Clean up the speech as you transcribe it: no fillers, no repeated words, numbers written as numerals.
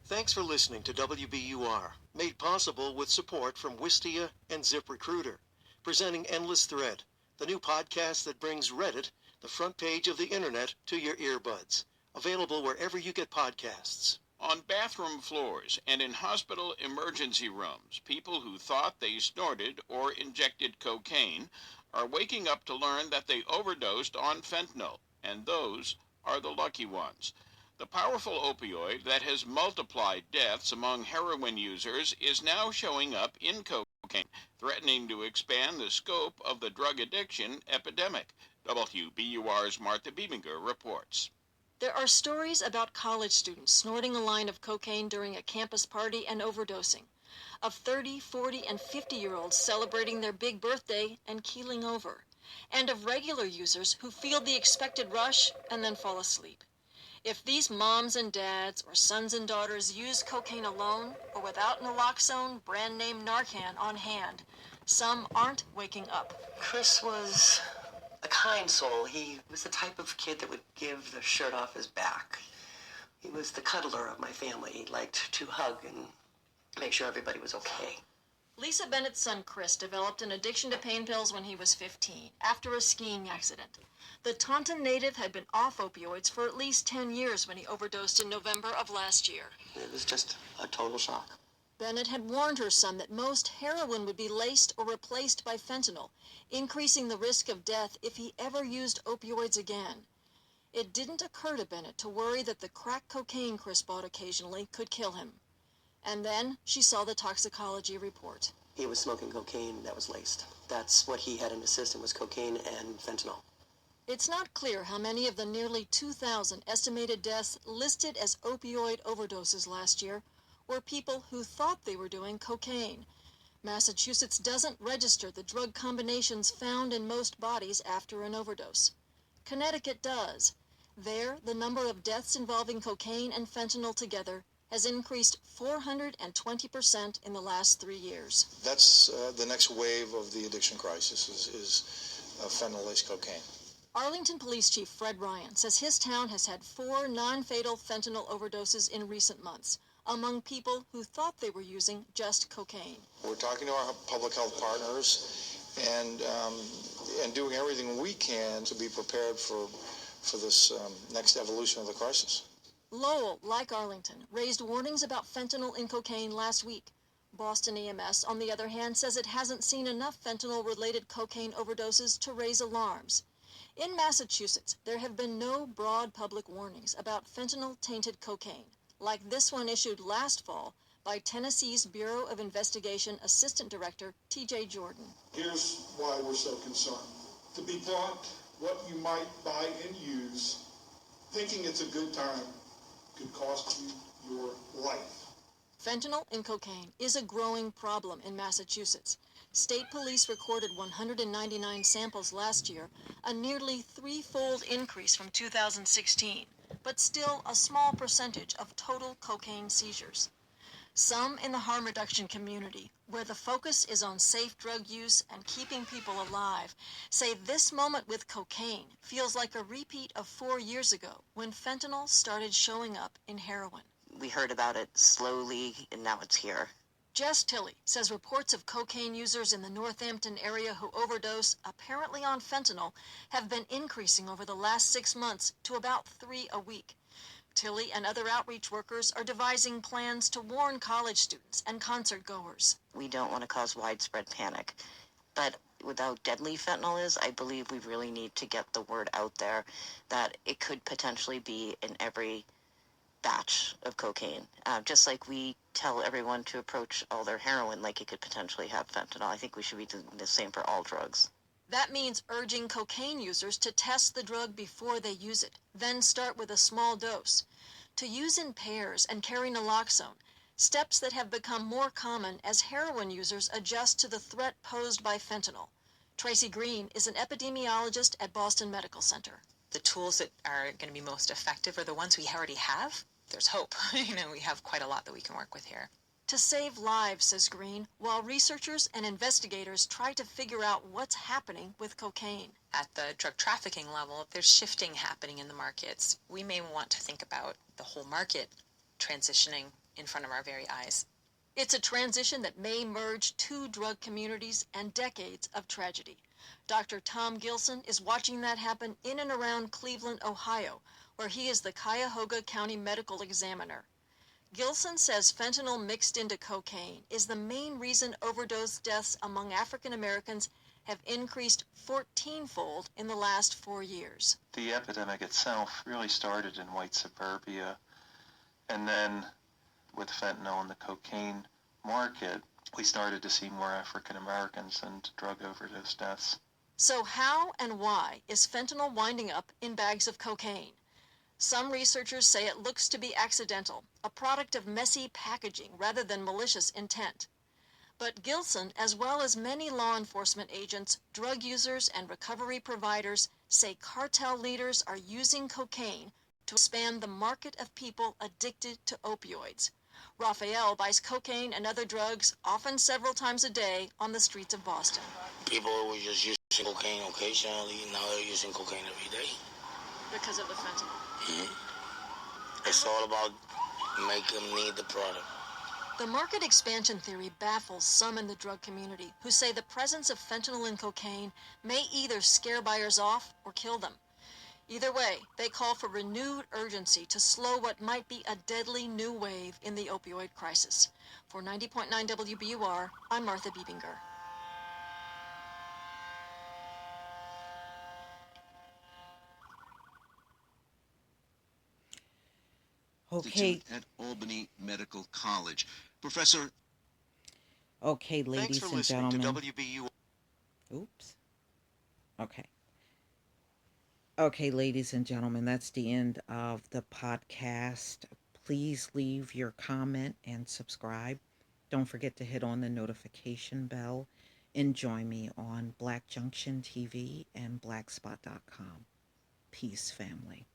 Thanks for listening to WBUR, made possible with support from Wistia and ZipRecruiter, presenting Endless Thread, the new podcast that brings Reddit, the front page of the internet, to your earbuds. Available wherever you get podcasts. On bathroom floors and in hospital emergency rooms, people who thought they snorted or injected cocaine are waking up to learn that they overdosed on fentanyl, and those are the lucky ones. The powerful opioid that has multiplied deaths among heroin users is now showing up in cocaine, threatening to expand the scope of the drug addiction epidemic. WBUR's Martha Biebinger reports. There are stories about college students snorting a line of cocaine during a campus party and overdosing, of 30, 40, and 50-year-olds celebrating their big birthday and keeling over, and of regular users who feel the expected rush and then fall asleep. If these moms and dads or sons and daughters use cocaine alone or without naloxone, brand name Narcan on hand, some aren't waking up. Chris was a kind soul. He was the type of kid that would give the shirt off his back. He was the cuddler of my family. He liked to hug and make sure everybody was okay. Lisa Bennett's son Chris developed an addiction to pain pills when he was 15, after a skiing accident. The Taunton native had been off opioids for at least 10 years when he overdosed in November of last year. It was just a total shock. Bennett had warned her son that most heroin would be laced or replaced by fentanyl, increasing the risk of death if he ever used opioids again. It didn't occur to Bennett to worry that the crack cocaine Chris bought occasionally could kill him. And then she saw the toxicology report. He was smoking cocaine that was laced. That's what he had in his system, was cocaine and fentanyl. It's not clear how many of the nearly 2,000 estimated deaths listed as opioid overdoses last year were people who thought they were doing cocaine. Massachusetts doesn't register the drug combinations found in most bodies after an overdose. Connecticut does. There, the number of deaths involving cocaine and fentanyl together has increased 420% in the last 3 years. That's the next wave of the addiction crisis is fentanyl-laced cocaine. Arlington Police Chief Fred Ryan says his town has had 4 non-fatal fentanyl overdoses in recent months among people who thought they were using just cocaine. We're talking to our public health partners and doing everything we can to be prepared for this next evolution of the crisis. Lowell, like Arlington, raised warnings about fentanyl in cocaine last week. Boston EMS, on the other hand, says it hasn't seen enough fentanyl-related cocaine overdoses to raise alarms. In Massachusetts, there have been no broad public warnings about fentanyl-tainted cocaine, like this one issued last fall by Tennessee's Bureau of Investigation Assistant Director T.J. Jordan. Here's why we're so concerned. To be blunt, what you might buy and use, thinking it's a good time, could cost you your life. Fentanyl in cocaine is a growing problem in Massachusetts. State police recorded 199 samples last year, a nearly 3-fold increase from 2016, but still a small percentage of total cocaine seizures. Some in the harm reduction community, where the focus is on safe drug use and keeping people alive, say this moment with cocaine feels like a repeat of 4 years ago when fentanyl started showing up in heroin. We heard about it slowly, and now it's here. Jess Tilley says reports of cocaine users in the Northampton area who overdose, apparently on fentanyl, have been increasing over the last 6 months to about 3 a week. Tilley and other outreach workers are devising plans to warn college students and concert goers. We don't want to cause widespread panic, but with how deadly fentanyl is, I believe we really need to get the word out there that it could potentially be in every batch of cocaine. Just like we tell everyone to approach all their heroin like it could potentially have fentanyl, I think we should be doing the same for all drugs. That means urging cocaine users to test the drug before they use it, then start with a small dose. To use in pairs and carry naloxone, steps that have become more common as heroin users adjust to the threat posed by fentanyl. Tracy Green is an epidemiologist at Boston Medical Center. The tools that are going to be most effective are the ones we already have. There's hope. We have quite a lot that we can work with here. To save lives, says Green, while researchers and investigators try to figure out what's happening with cocaine. At the drug trafficking level, there's shifting happening in the markets. We may want to think about the whole market transitioning in front of our very eyes. It's a transition that may merge two drug communities and decades of tragedy. Dr. Tom Gilson is watching that happen in and around Cleveland, Ohio, where he is the Cuyahoga County Medical Examiner. Gilson says fentanyl mixed into cocaine is the main reason overdose deaths among African Americans have increased 14-fold in the last 4 years. The epidemic itself really started in white suburbia, and then with fentanyl and the cocaine market, we started to see more African Americans and drug overdose deaths. So how and why is fentanyl winding up in bags of cocaine? Some researchers say it looks to be accidental, a product of messy packaging rather than malicious intent. But Gilson, as well as many law enforcement agents, drug users, and recovery providers, say cartel leaders are using cocaine to expand the market of people addicted to opioids. Raphael buys cocaine and other drugs, often several times a day, on the streets of Boston. People were just using cocaine occasionally, now they're using cocaine every day. Because of the fentanyl. Mm-hmm. It's all about making them need the product. The market expansion theory baffles some in the drug community who say the presence of fentanyl in cocaine may either scare buyers off or kill them. Either way, they call for renewed urgency to slow what might be a deadly new wave in the opioid crisis. For 90.9 WBUR, I'm Martha Biebinger. Okay. At Albany Medical College. Professor. Thanks Okay, for ladies and listening to gentlemen. WBUR. Oops. Okay. Okay, ladies and gentlemen, that's the end of the podcast. Please leave your comment and subscribe. Don't forget to hit on the notification bell and join me on Black Junction TV and blackspot.com. Peace, family.